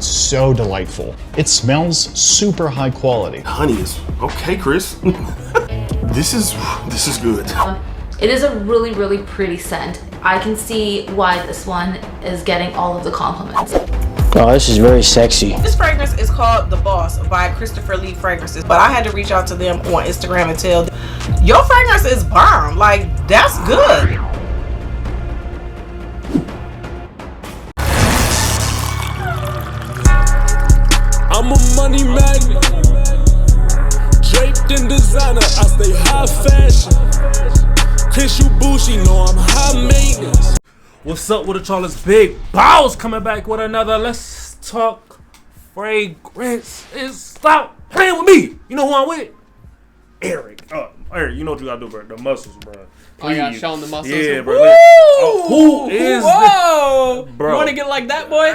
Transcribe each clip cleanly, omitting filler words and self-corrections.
It's so delightful. It smells super high quality. Honey is okay, Chris. This is good. It is a really, really pretty scent. I can see why this one is getting all of the compliments. Oh, this is very sexy. This fragrance is called The Boss by Christopher Lee Fragrances, but I had to reach out to them on Instagram and tell them, your fragrance is bomb. Like, that's good. I'm a money magnet, draped in designer, I stay high fashion. Tissue Bushi, know I'm high maintenance. What's up with the Charles Big Balls coming back with another Let's Talk Fragrance. Stop playing with me. You know who I'm with? Eric. Eric, you know what you gotta do, bro. The muscles, bro. Please. Oh, I gotta show him the muscles. Yeah, bro. Who is Whoa! this? Bro. You wanna get like that, boy?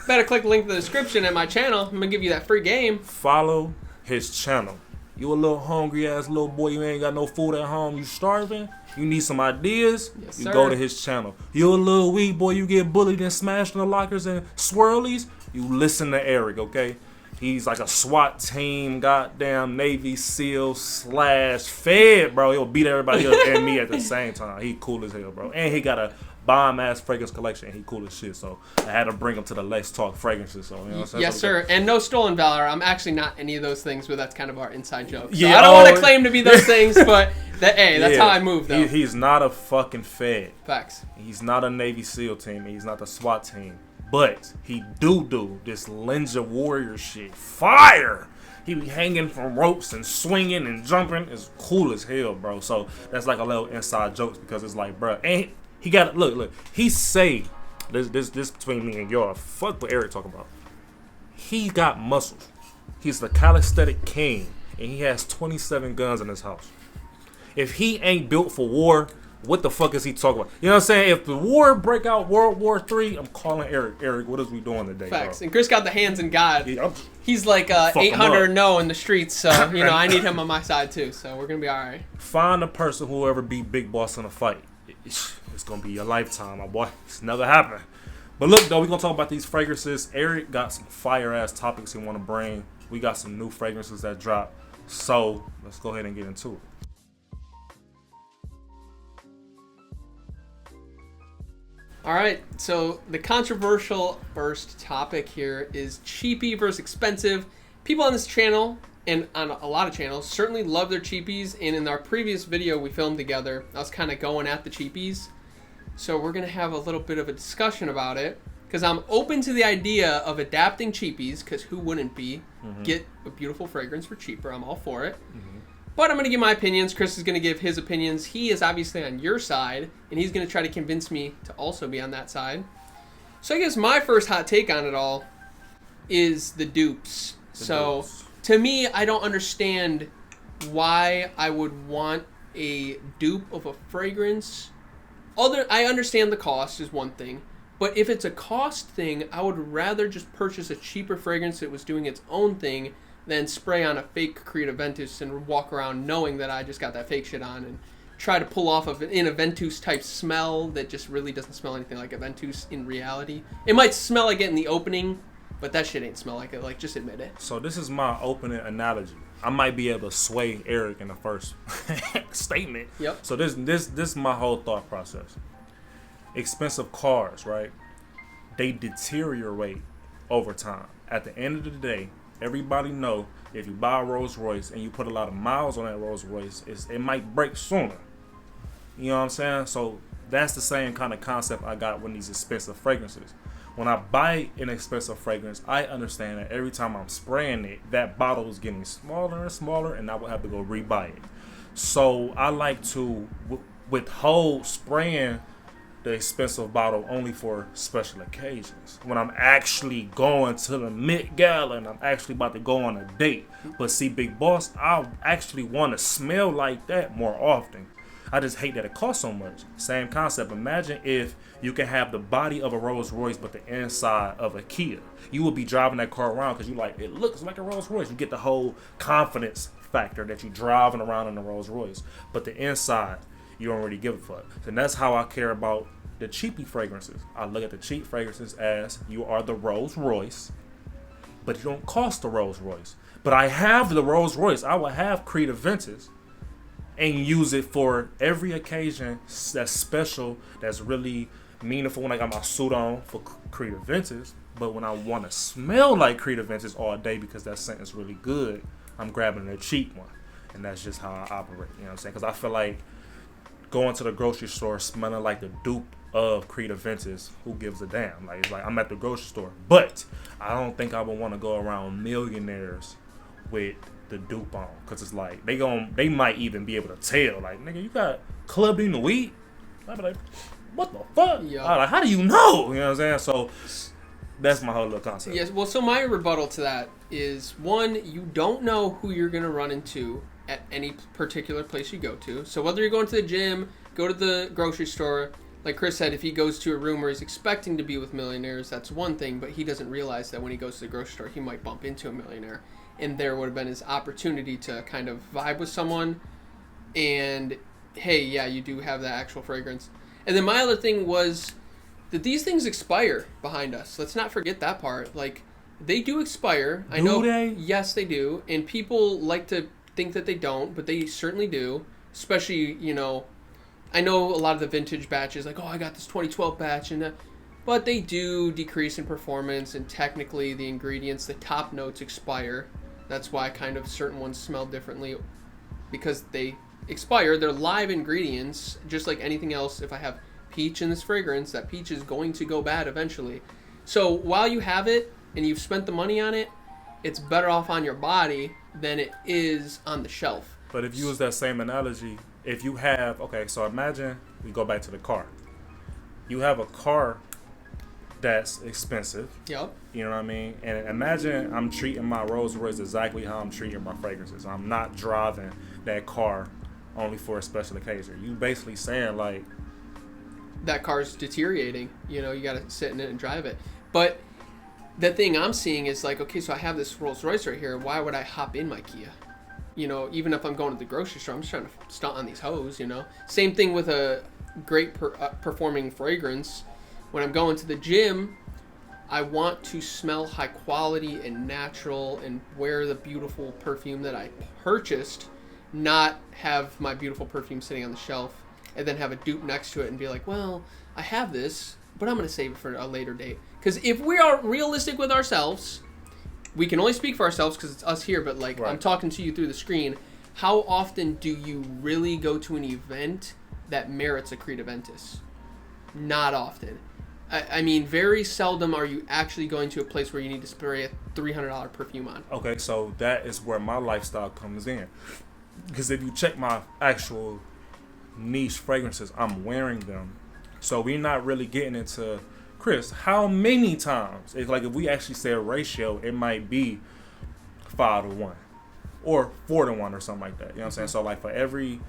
Better click the link in the description at my channel. I'm gonna give you that free game. Follow his channel. You a little hungry ass little boy, you ain't got no food at home, you starving, you need some ideas, yes, you sir. go to his channel. You a little weak boy, you get bullied and smashed in the lockers and swirlies, you listen to Eric, okay? He's like a SWAT team, goddamn Navy SEAL / Fed, bro. He'll beat everybody up and me at the same time. He cool as hell, bro. And he got a bomb-ass fragrance collection. He cool as shit, so I had to bring him to the Let's Talk Fragrances. So, you know what I'm saying? Yes, sir. And no stolen valor. I'm actually not any of those things, but that's kind of our inside joke. So Yeah, I don't want to claim to be those things, but that's how I move, though. He's not a fucking Fed. Facts. He's not a Navy SEAL team. He's not the SWAT team. But he do this Ninja Warrior shit. Fire! He be hanging from ropes and swinging and jumping. It's cool as hell, bro. So that's like a little inside jokes because it's like, bro, and he got look. He say this between me and y'all. Fuck what Eric talking about. He got muscles. He's the calisthenic king, and he has 27 guns in his house. If he ain't built for war, what the fuck is he talking about? You know what I'm saying? If the war break out, World War III, I'm calling Eric. Eric, what is we doing today, Facts. bro? And Chris got the hands in God. Yeah, He's like 800 no in the streets, so I need him on my side too. So we're gonna be all right. Find a person who ever beat Big Boss in a fight. It's gonna be your lifetime, my boy. It's never happened. But look, though, we're gonna talk about these fragrances. Eric got some fire ass topics he wanna bring. We got some new fragrances that drop. So let's go ahead and get into it. All right, so the controversial first topic here is cheapy versus expensive. People on this channel and on a lot of channels certainly love their cheapies, and in our previous video we filmed together, I was kind of going at the cheapies. So we're going to have a little bit of a discussion about it, because I'm open to the idea of adapting cheapies, because who wouldn't be? Get a beautiful fragrance for cheaper, I'm all for it. But I'm going to give my opinions. Chris is going to give his opinions. He is obviously on your side, and he's going to try to convince me to also be on that side. So I guess my first hot take on it all is the dupes. To me, I don't understand why I would want a dupe of a fragrance. I understand the cost is one thing, but if it's a cost thing, I would rather just purchase a cheaper fragrance that was doing its own thing than spray on a fake Creed Aventus and walk around knowing that I just got that fake shit on and try to pull off of an Aventus type smell that just really doesn't smell anything like Aventus in reality. It might smell like it in the opening, but that shit ain't smell like it. Like, just admit it. So this is my opening analogy. I might be able to sway Eric in the first statement. Yep. So this is my whole thought process. Expensive cars, right? They deteriorate over time. At the end of the day, everybody know if you buy a Rolls Royce and you put a lot of miles on that Rolls Royce, it might break sooner. You know what I'm saying? So that's the same kind of concept I got with these expensive fragrances. When I buy an expensive fragrance, I understand that every time I'm spraying it, that bottle is getting smaller and smaller, and I will have to go rebuy it. So I like to withhold spraying the expensive bottle only for special occasions. When I'm actually going to the Met Gala and I'm actually about to go on a date. But see, Big Boss, I actually want to smell like that more often. I just hate that it costs so much. Same concept. Imagine if you can have the body of a Rolls Royce but the inside of a Kia. You will be driving that car around because you like, it looks like a Rolls Royce. You get the whole confidence factor that you're driving around in a Rolls Royce. But the inside, you don't really give a fuck. And that's how I care about the cheapy fragrances. I look at the cheap fragrances as you are the Rolls Royce but it don't cost the Rolls Royce. But I have the Rolls Royce. I will have Creed Aventus and use it for every occasion that's special, that's really meaningful when I got my suit on for Creed Aventus. But when I want to smell like Creed Aventus all day because that scent is really good, I'm grabbing a cheap one. And that's just how I operate, you know what I'm saying? Because I feel like going to the grocery store smelling like the dupe of Creed Aventus, who gives a damn? Like, it's like I'm at the grocery store. But I don't think I would want to go around millionaires with the dupe on. Because it's like, they might even be able to tell. Like, nigga, you got clubbed in the weed? I'd be like, what the fuck? Yeah. Like, how do you know? You know what I'm saying? So that's my whole little concept. Yes, well, so my rebuttal to that is, one, you don't know who you're going to run into at any particular place you go to. So whether you're going to the gym, go to the grocery store, like Chris said, if he goes to a room where he's expecting to be with millionaires, that's one thing, but he doesn't realize that when he goes to the grocery store, he might bump into a millionaire. And there would have been his opportunity to kind of vibe with someone. And, hey, yeah, you do have that actual fragrance. And then my other thing was that these things expire behind us. Let's not forget that part. Like, they do expire. I know. Do they? Yes, they do. And people like to think that they don't, but they certainly do. Especially, you know, I know a lot of the vintage batches, like, oh, I got this 2012 batch, and but they do decrease in performance, and technically the ingredients, the top notes expire. That's why kind of certain ones smell differently, because they expire. They're live ingredients, just like anything else. If I have peach in this fragrance, that peach is going to go bad eventually. So while you have it and you've spent the money on it, it's better off on your body than it is on the shelf. But if you use that same analogy, if you have, okay, so imagine we go back to the car. You have a car that's expensive. Yep. You know what I mean? And imagine I'm treating my Rolls Royce exactly how I'm treating my fragrances. I'm not driving that car only for a special occasion. You basically saying like, that car's deteriorating. You know, you got to sit in it and drive it. But the thing I'm seeing is like, okay, so I have this Rolls Royce right here. Why would I hop in my Kia? You know, even if I'm going to the grocery store, I'm just trying to stunt on these hoes, you know. Same thing with a great performing fragrance. When I'm going to the gym, I want to smell high quality and natural and wear the beautiful perfume that I purchased, not have my beautiful perfume sitting on the shelf and then have a dupe next to it and be like, well, I have this, but I'm going to save it for a later date. Because if we are realistic with ourselves, we can only speak for ourselves because it's us here, but like, right. I'm talking to you through the screen. How often do you really go to an event that merits a Creed Aventus? Not often. I mean, very seldom are you actually going to a place where you need to spray a $300 perfume on. Okay, so that is where my lifestyle comes in. Because if you check my actual niche fragrances, I'm wearing them. So we're not really getting into, Chris, how many times? It's like if we actually say a ratio, it might be 5-1 or 4-1 or something like that. You know what I'm saying? So like for every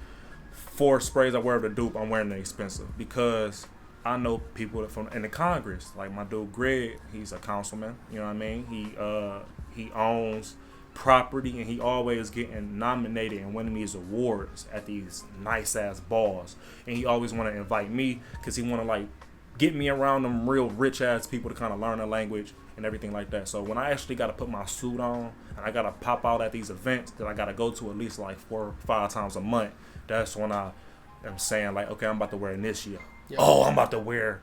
4 sprays I wear of the dupe, I'm wearing the expensive because I know people from in the Congress, like my dude Greg, he's a councilman, you know what I mean? He owns property and he always getting nominated and winning these awards at these nice ass balls. And he always want to invite me because he want to like get me around them real rich ass people to kind of learn the language and everything like that. So when I actually got to put my suit on and I got to pop out at these events that I got to go to at least like 4 or 5 times a month, that's when I am saying like, okay, I'm about to wear Initia. Yep. Oh, I'm about to wear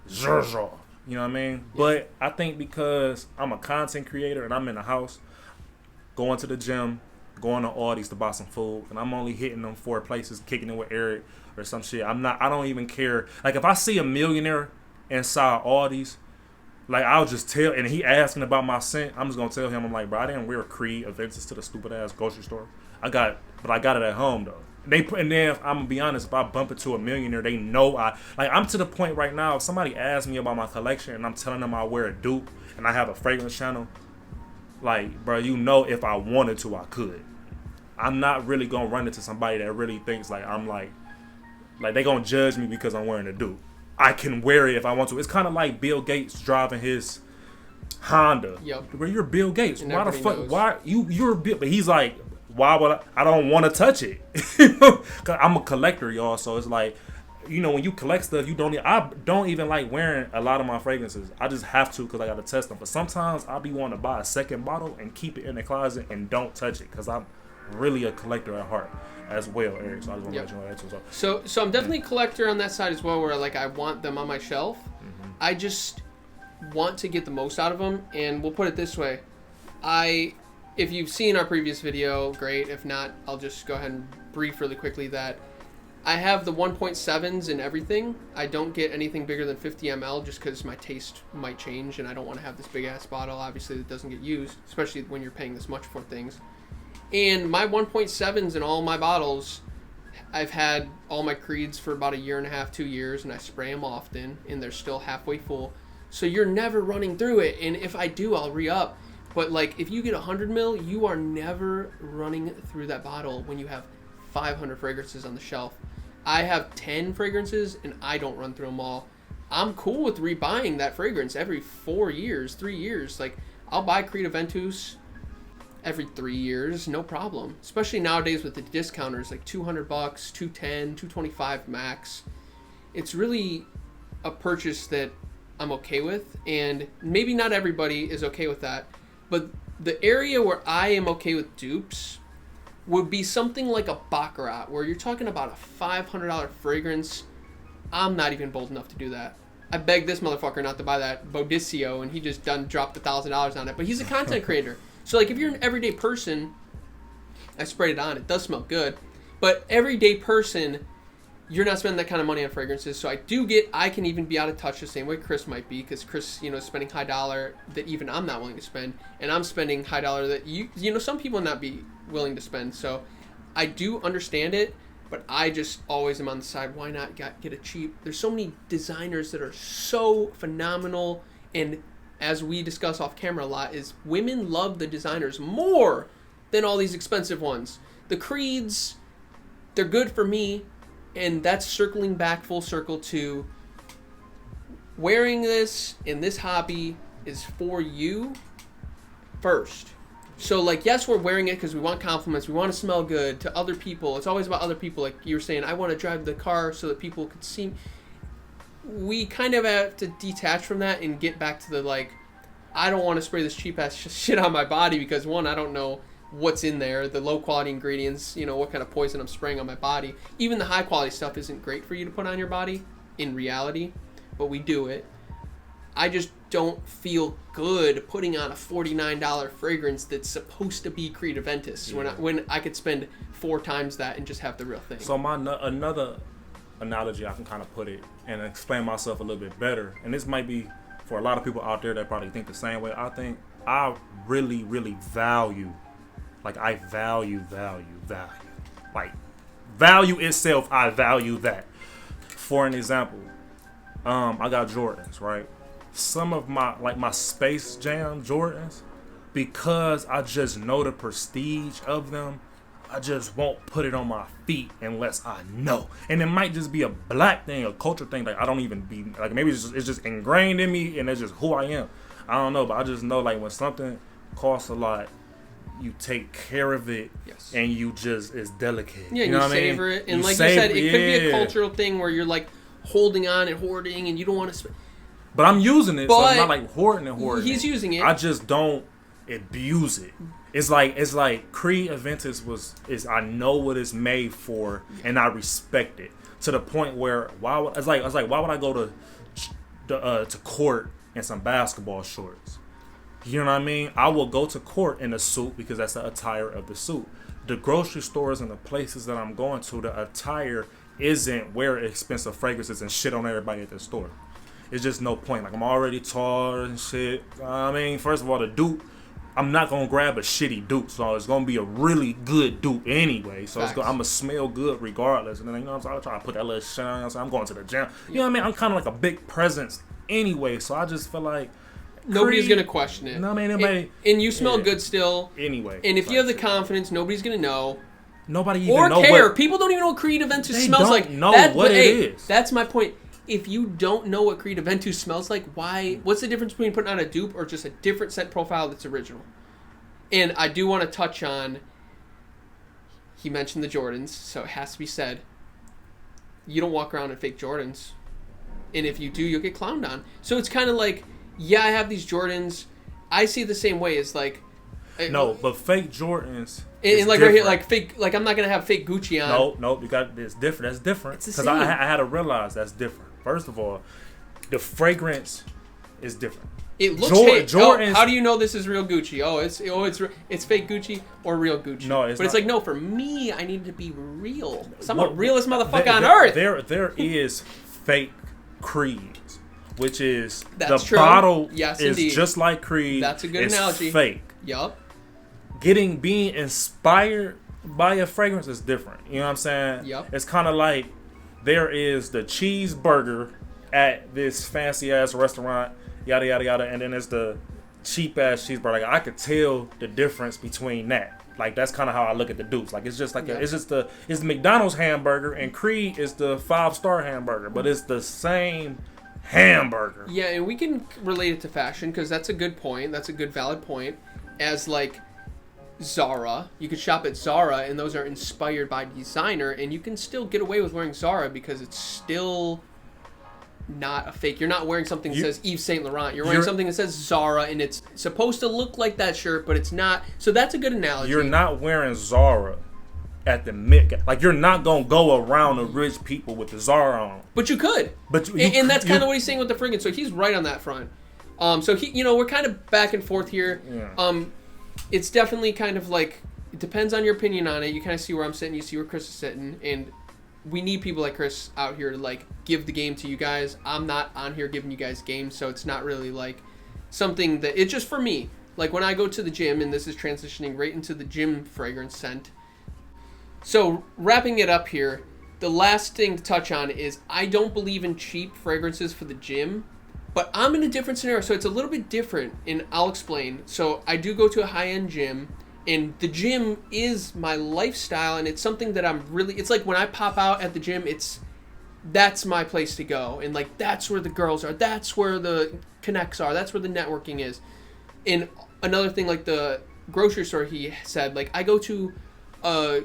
Zerzo. You know what I mean? Yep. But I think because I'm a content creator and I'm in the house, going to the gym, going to Aldi's to buy some food, and I'm only hitting them 4 places, kicking it with Eric or some shit. I don't even care. Like if I see a millionaire inside Aldi's, like I'll just tell, and he asking about my scent, I'm just gonna tell him, I'm like, bro, I didn't wear Creed Aventus to the stupid ass grocery store. I got it at home though. And then I'm gonna be honest, if I bump into a millionaire, they know I'm to the point right now. If somebody asks me about my collection and I'm telling them I wear a dupe and I have a fragrance channel, like, bro, you know, if I wanted to, I could. I'm not really gonna run into somebody that really thinks like I'm like they gonna judge me because I'm wearing a dupe. I can wear it if I want to. It's kind of like Bill Gates driving his Honda. Yep. Where you're Bill Gates. And why the fuck? knows. Why you're Bill? But he's like, why would I don't want to touch it? Cause I'm a collector, y'all. So it's like you know, when you collect stuff, I don't even like wearing a lot of my fragrances. I just have to because I got to test them. But sometimes I'll be wanting to buy a second bottle and keep it in the closet and don't touch it because I'm really a collector at heart as well, Eric. So I just want to let you know that too. So I'm definitely a collector on that side as well, where like I want them on my shelf. Mm-hmm. I just want to get the most out of them, and we'll put it this way: if you've seen our previous video, great. If not, I'll just go ahead and brief really quickly that I have the 1.7s in everything. I don't get anything bigger than 50 ml just because my taste might change and I don't want to have this big ass bottle, obviously, that doesn't get used, especially when you're paying this much for things. And my 1.7s in all my bottles, I've had all my Creeds for about 1.5 years, 2 years, and I spray them often, and they're still halfway full. So you're never running through it, and if I do, I'll re-up. But like, if you get 100 ml, you are never running through that bottle when you have 500 fragrances on the shelf. I have 10 fragrances and I don't run through them all. I'm cool with rebuying that fragrance every 4 years, 3 years. Like, I'll buy Creed Aventus every 3 years, no problem. Especially nowadays with the discounters, like $200, $210, $225 max. It's really a purchase that I'm okay with, and maybe not everybody is okay with that. But the area where I am okay with dupes would be something like a Baccarat, where you're talking about a $500 fragrance. I'm not even bold enough to do that. I begged this motherfucker not to buy that Bodicio, and he just dropped $1,000 on it. But he's a content creator. So, like, if you're an everyday person, I sprayed it on. It does smell good. But everyday person, you're not spending that kind of money on fragrances. So I can even be out of touch the same way Chris might be, because Chris, is spending high dollar that even I'm not willing to spend. And I'm spending high dollar that some people not be willing to spend. So I do understand it, but I just always am on the side, why not get it cheap? There's so many designers that are so phenomenal, and as we discuss off camera a lot, is women love the designers more than all these expensive ones. The Creeds, they're good for me, and that's circling back full circle to wearing this in this hobby is for you first. So, like, yes, we're wearing it because we want compliments. We want to smell good to other people. It's always about other people. Like you were saying, I want to drive the car so that people could see me. We kind of have to detach from that and get back to the, like, I don't want to spray this cheap-ass shit on my body because, one, I don't know what's in there, the low-quality ingredients, what kind of poison I'm spraying on my body. Even the high-quality stuff isn't great for you to put on your body in reality, but we do it. I just don't feel good putting on a $49 fragrance that's supposed to be Creed Aventus when I could spend 4 times that and just have the real thing. So another analogy I can kind of put it and explain myself a little bit better, and this might be for a lot of people out there that probably think the same way I think. I really, really value, like, I value. Like, value itself, I value that. For an example, I got Jordans, right? Some of my Space Jam Jordans, because I just know the prestige of them, I just won't put it on my feet unless I know. And it might just be a black thing, a culture thing. Like, I don't even be, like, maybe it's just ingrained in me and it's just who I am. I don't know, but I just know, like, when something costs a lot, you take care of it, yes, and you just, it's delicate. Yeah, you know what savor I mean? it. And like you said, it could be a cultural thing where you're, like, holding on and hoarding and you don't want to But I'm using it, so I'm not, like, hoarding. He's using it. I just don't abuse it. It's like Creed Aventus is I know what it's made for, and I respect it to the point where why would I go to court in some basketball shorts? You know what I mean? I will go to court in a suit because that's the attire of the suit. The grocery stores and the places that I'm going to, the attire isn't wear expensive fragrances and shit on everybody at the store. It's just no point. Like, I'm already tall and shit. I mean, first of all, the dupe, I'm not going to grab a shitty dupe. So it's going to be a really good dupe anyway. So I'm going to smell good regardless. And then, I'm trying to put that little shit on. So I'm going to the gym. You know what I mean? I'm kind of like a big presence anyway. So I just feel like nobody's going to question it. No, I mean, anybody. And you smell good still. Anyway. And if you have the confidence, nobody's going to know. Nobody even or know care. What, People don't even know what Creed Aventus smells don't like. Know what it is. That's my point. If you don't know what Creed Aventus smells like, why? What's the difference between putting on a dupe or just a different scent profile that's original? And I do want to touch on, he mentioned the Jordans, so it has to be said. you don't walk around in fake Jordans. And if you do, you'll get clowned on. So it's kind of like, yeah, I have these Jordans. I see it the same way as like... No, but fake Jordans... And like right here, like fake, like I'm not gonna have fake Gucci on. No, you got it's different. That's different. It's the Because same. I had to realize that's different. First of all, the fragrance is different. It looks fake. Jordans. How do you know this is real Gucci? It's fake Gucci or real Gucci. No, it's but it's not. like no. For me, I need it to be real. So I'm the realest motherfucker on earth. There is fake Creeds, which is That's the true. bottle Yes, is indeed. just like Creed. That's a good it's analogy. Fake. Yup. Being inspired by a fragrance is different. You know what I'm saying? Yep. It's kind of like there is the cheeseburger at this fancy ass restaurant, yada yada yada, and then there's the cheap ass cheeseburger. Like I could tell the difference between that. Like that's kind of how I look at the dupes. Like it's just like it's the McDonald's hamburger, and Creed is the 5-star hamburger, but it's the same hamburger. Yeah, and we can relate it to fashion because that's a good point. That's a good valid point. As like Zara, you could shop at Zara, and those are inspired by designer, and you can still get away with wearing Zara because it's still not a fake. You're not wearing something that says Yves Saint Laurent. You're wearing something that says Zara, and it's supposed to look like that shirt, but it's not. So that's a good analogy. You're not wearing Zara at the Met. Like you're not gonna go around the rich people with the Zara on. But you could. But and that's kind of what he's saying with the fragrance. So he's right on that front. So he, we're kind of back and forth here. Yeah. It's definitely kind of like it depends on your opinion on it. You kind of see where I'm sitting. You see where Chris is sitting, and we need people like Chris out here to like give the game to you guys. I'm not on here giving you guys games, so it's not really like something that it's just for me. Like when I go to the gym, and this is transitioning right into the gym fragrance scent. So wrapping it up here, the last thing to touch on is I don't believe in cheap fragrances for the gym, but I'm in a different scenario, so it's a little bit different, and I'll explain. So I do go to a high-end gym, and the gym is my lifestyle, and it's something that it's like when I pop out at the gym, that's my place to go, and like that's where the girls are, that's where the connects are, that's where the networking is. And another thing, like the grocery store, he said, like I go to a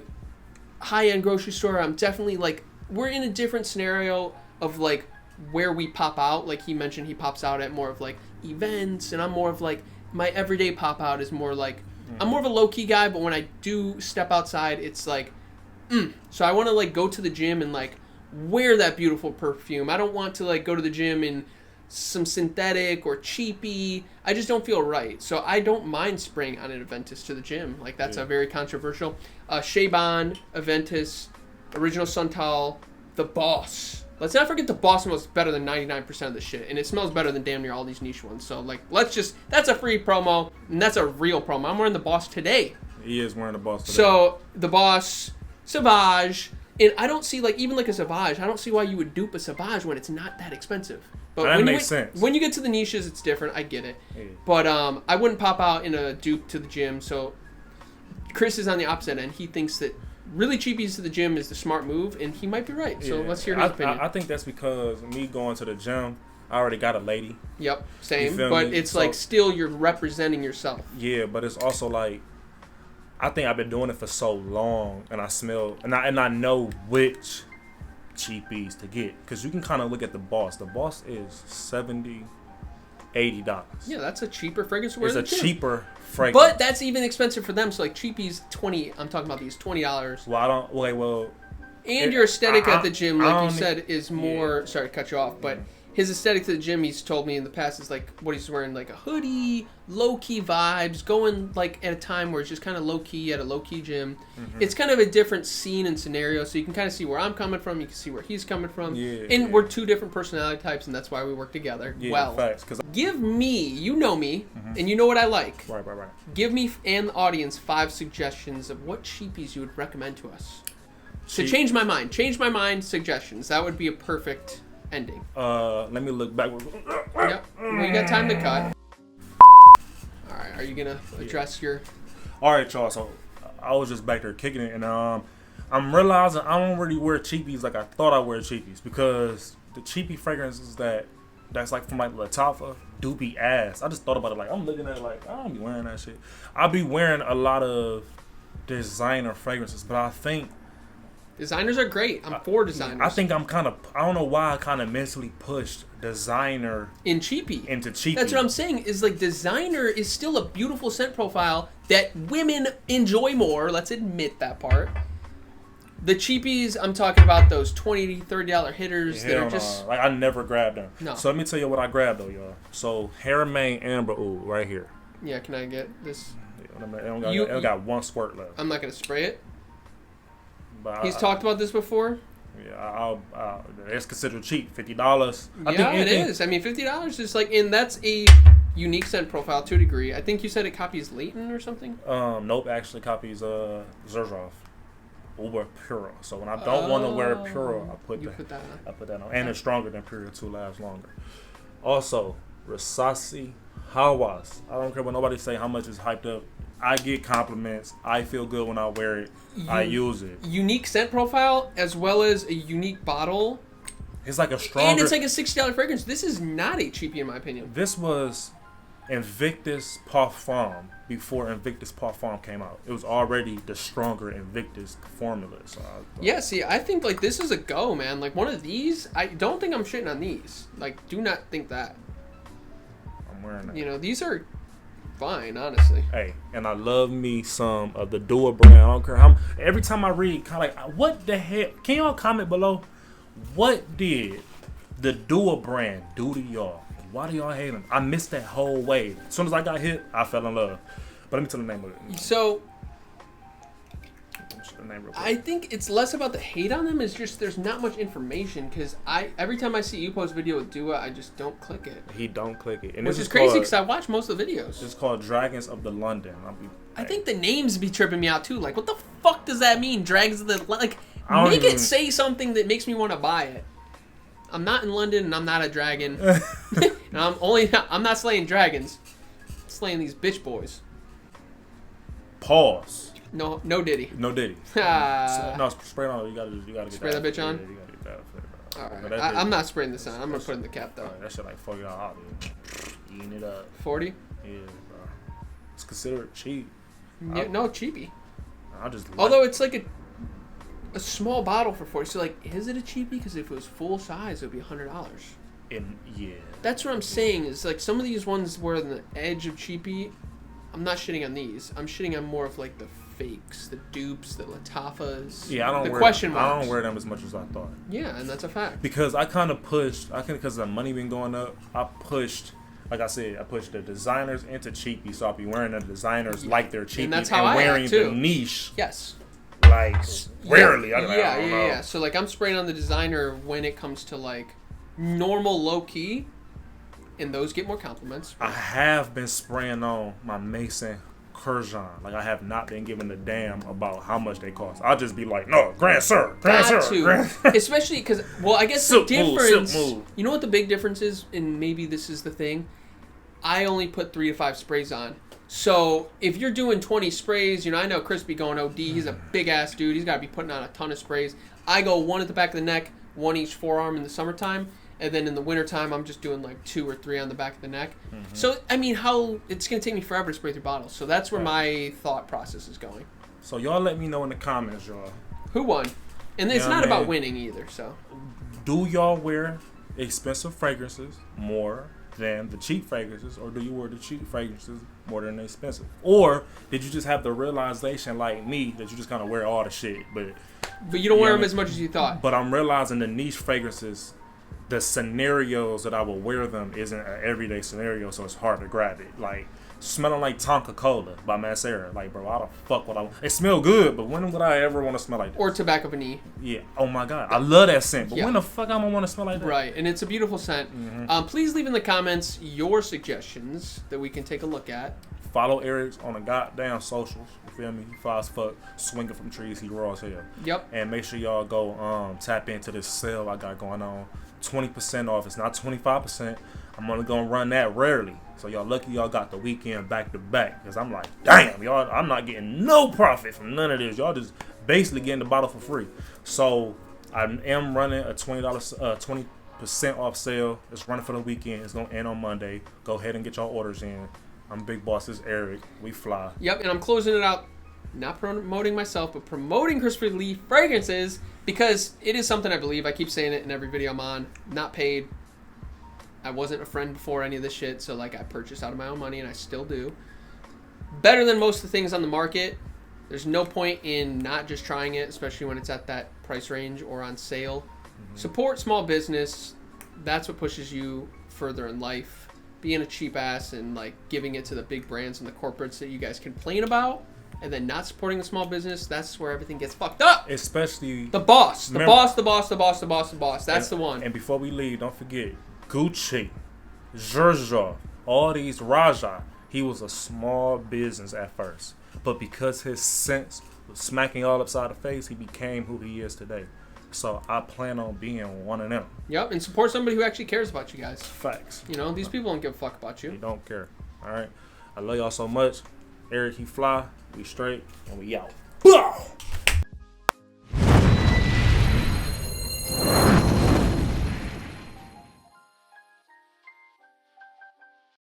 high-end grocery store, I'm definitely like, we're in a different scenario of like where we pop out. Like he mentioned, he pops out at more of like events, and I'm more of like my everyday pop out is more like I'm more of a low-key guy, but when I do step outside, it's like so I want to like go to the gym and like wear that beautiful perfume. I don't want to like go to the gym in some synthetic or cheapy. I just don't feel right. So I don't mind spraying on an Aventus to the gym. Like that's a very controversial. Shaban, Aventus, Original Santal, The Boss. Let's not forget The Boss smells better than 99% of the shit, and it smells better than damn near all these niche ones. So like, that's a free promo, and that's a real promo. I'm wearing The Boss today. He is wearing The Boss today. So The Boss, Sauvage, and I don't see like even like a Sauvage. I don't see why you would dupe a Sauvage when it's not that expensive. But that when makes sense. When you get to the niches, it's different. I get it. Yeah. But I wouldn't pop out in a dupe to the gym. So Chris is on the opposite end. He thinks that really cheapies to the gym is the smart move, and he might be right. So let's hear his opinion. I think that's because me going to the gym, I already got a lady. Yep, same. feel But me? it's So- like still you're representing yourself. Yeah, but it's also like I think I've been doing it for so long, and I smell and I know which cheapies to get, because you can kind of look at The Boss. The Boss is $70-$80. Yeah, that's a cheaper fragrance to wear It's in a the gym. cheaper fragrance. But that's even expensive for them. So like cheapies, $20. I'm talking about these $20. Well, I don't. Wait, well. And your aesthetic at the gym, I like you don't- said, is more. Sorry to cut you off, but his aesthetic to the gym, he's told me in the past, is like what he's wearing, like a hoodie, low key vibes, going like at a time where it's just kind of low key at a low key gym. It's kind of a different scene and scenario, so you can kind of see where I'm coming from. You can see where he's coming from, and we're two different personality types, and that's why we work together. Yeah, well, facts. Cause give me, you know me, and you know what I like. right. Give me and the audience 5 suggestions of what cheapies you would recommend to us. To change my mind, suggestions. That would be a perfect ending. Let me look back. Yep. Well, you got time to cut. Alright, are you going to address your... Alright, y'all. So I was just back there kicking it, and I'm realizing I don't really wear cheapies like I thought I wear cheapies, because the cheapy fragrances that's like from like Lattafa, doopy ass. I just thought about it, like I'm looking at it like I don't be wearing that shit. I be wearing a lot of designer fragrances, but I think Designers are great. I'm for designers. I think I don't know why I kind of mentally pushed designer into cheapy. That's what I'm saying. Is like designer is still a beautiful scent profile that women enjoy more. Let's admit that part. The cheapies, I'm talking about those $20, $30 hitters that are just like I never grabbed them. No. So let me tell you what I grabbed though, y'all. So Hair Mane Amber Oud right here. Yeah, can I get this? It only got one squirt left. I'm not gonna spray it. But He's talked about this before. Yeah, it's considered cheap, $50. Yeah, it is. I mean, $50 is like, and that's a unique scent profile to a degree. I think you said it copies Leighton or something. Nope, actually copies Zerzov. Uber Pura. So when I don't want to wear Pura, I put that on, and it's stronger than Pura too, lasts longer. Also, Rasasi Hawas. I don't care what nobody say how much it's hyped up. I get compliments. I feel good when I wear it. I use it. Unique scent profile as well as a unique bottle. It's like a stronger... And it's like a $60 fragrance. This is not a cheapie in my opinion. This was Invictus Parfum before Invictus Parfum came out. It was already the stronger Invictus formula. So yeah, see, I think like this is a go, man. Like one of these, I don't think I'm shitting on these. Like, do not think that. I'm wearing that. You know, these are... fine, honestly. Hey, and I love me some of the dupe brand. I don't care how. Every time I read, kind of like, what the heck? Can y'all comment below? What did the dupe brand do to y'all? Why do y'all hate them? I missed that whole wave. As soon as I got hit, I fell in love. But let me tell the name of it. So, I think it's less about the hate on them. It's just there's not much information because every time I see you post a video with Dua, I just don't click it. He don't click it, and which is crazy because I watch most of the videos. It's called Dragons of the London. I think the names be tripping me out too. Like, what the fuck does that mean? Dragons of the like, make it say something that makes me want to buy it. I'm not in London and I'm not a dragon. And I'm not slaying dragons. I'm slaying these bitch boys. Pause. No Diddy. No Diddy. No, spray it on. You gotta get spray that bitch on. Yeah, you gotta get that. All right. I'm not spraying this on. I'm gonna put it in the cap though. That shit like $40 out, eating it up. 40? Yeah, bro. It's considered cheap. Yeah, no, cheapie. Although it's like a small bottle for 40. So like, is it a cheapie? Because if it was full size, it would be $100. Yeah. That's what I'm saying. Is like some of these ones were on the edge of cheapie. I'm not shitting on these. I'm shitting on more of like the fakes, the dupes, the Latafas. Yeah, I don't wear them as much as I thought. Yeah, and that's a fact. Because I kind of pushed. Because the money been going up. I pushed. Like I said, I pushed the designers into cheapie, so I'll be wearing the designers like they're cheapie, and that's how I wearing act too. The niche. Yes. Like rarely. Yeah. So like I'm spraying on the designer when it comes to like normal low key, and those get more compliments. I have been spraying on my Mason Kurjan. Like I have not been giving a damn about how much they cost. I'll just be like, no, Grand Sir. Especially because, well, I guess the difference. You know what the big difference is, and maybe this is the thing. I only put 3 to 5 sprays on. So if you're doing 20 sprays, I know Chris be going OD. He's a big ass dude. He's got to be putting on a ton of sprays. I go 1 at the back of the neck, 1 each forearm in the summertime. And then in the wintertime, I'm just doing like 2 or 3 on the back of the neck. Mm-hmm. So, I mean, it's going to take me forever to spray through bottles. So that's where my thought process is going. So y'all let me know in the comments, y'all. Who won? And it's not about winning either, so. Do y'all wear expensive fragrances more than the cheap fragrances? Or do you wear the cheap fragrances more than the expensive? Or did you just have the realization like me that you just kind of wear all the shit, but you don't wear them as much as you thought? But I'm realizing the niche fragrances, the scenarios that I will wear them isn't an everyday scenario, so it's hard to grab it. Like smelling like Tonka Cola by Mancera. Like, bro, how the fuck would I? It smell good, but when would I ever want to smell like that? Or Tobacco Vanille. Yeah. Oh my god, I love that scent. But when the fuck I don't want to smell like that? Right, and it's a beautiful scent. Mm-hmm. Please leave in the comments your suggestions that we can take a look at. Follow Eric on the goddamn socials. You feel me? He fly as fuck, swinging from trees. He raw as hell. Yep. And make sure y'all go tap into this sale I got going on. 20% off. It's not 25%. I'm only gonna run that rarely. So y'all lucky y'all got the weekend back to back. Because I'm like, damn, y'all, I'm not getting no profit from none of this. Y'all just basically getting the bottle for free. So I am running a $20% off sale. It's running for the weekend. It's gonna end on Monday. Go ahead and get y'all orders in. I'm Big Boss. This is Eric. We fly. Yep, and I'm closing it out not promoting myself, but promoting Christopher Lee fragrances because it is something I believe. I keep saying it in every video I'm on. Not paid. I wasn't a friend before any of this shit, so like I purchased out of my own money and I still do. Better than most of the things on the market. There's no point in not just trying it, especially when it's at that price range or on sale. Mm-hmm. Support small business. That's what pushes you further in life. Being a cheap ass and like giving it to the big brands and the corporates that you guys complain about and then not supporting the small business, that's where everything gets fucked up. Especially the boss. The remember, boss. That's the one. And before we leave, don't forget Gucci, Giorgio, all these Raja. He was a small business at first. But because his sense was smacking all upside the face, he became who he is today. So I plan on being one of them. Yep, and support somebody who actually cares about you guys. Facts. You know, these people don't give a fuck about you. They don't care. All right. I love y'all so much. Eric, he fly. We straight. And we out.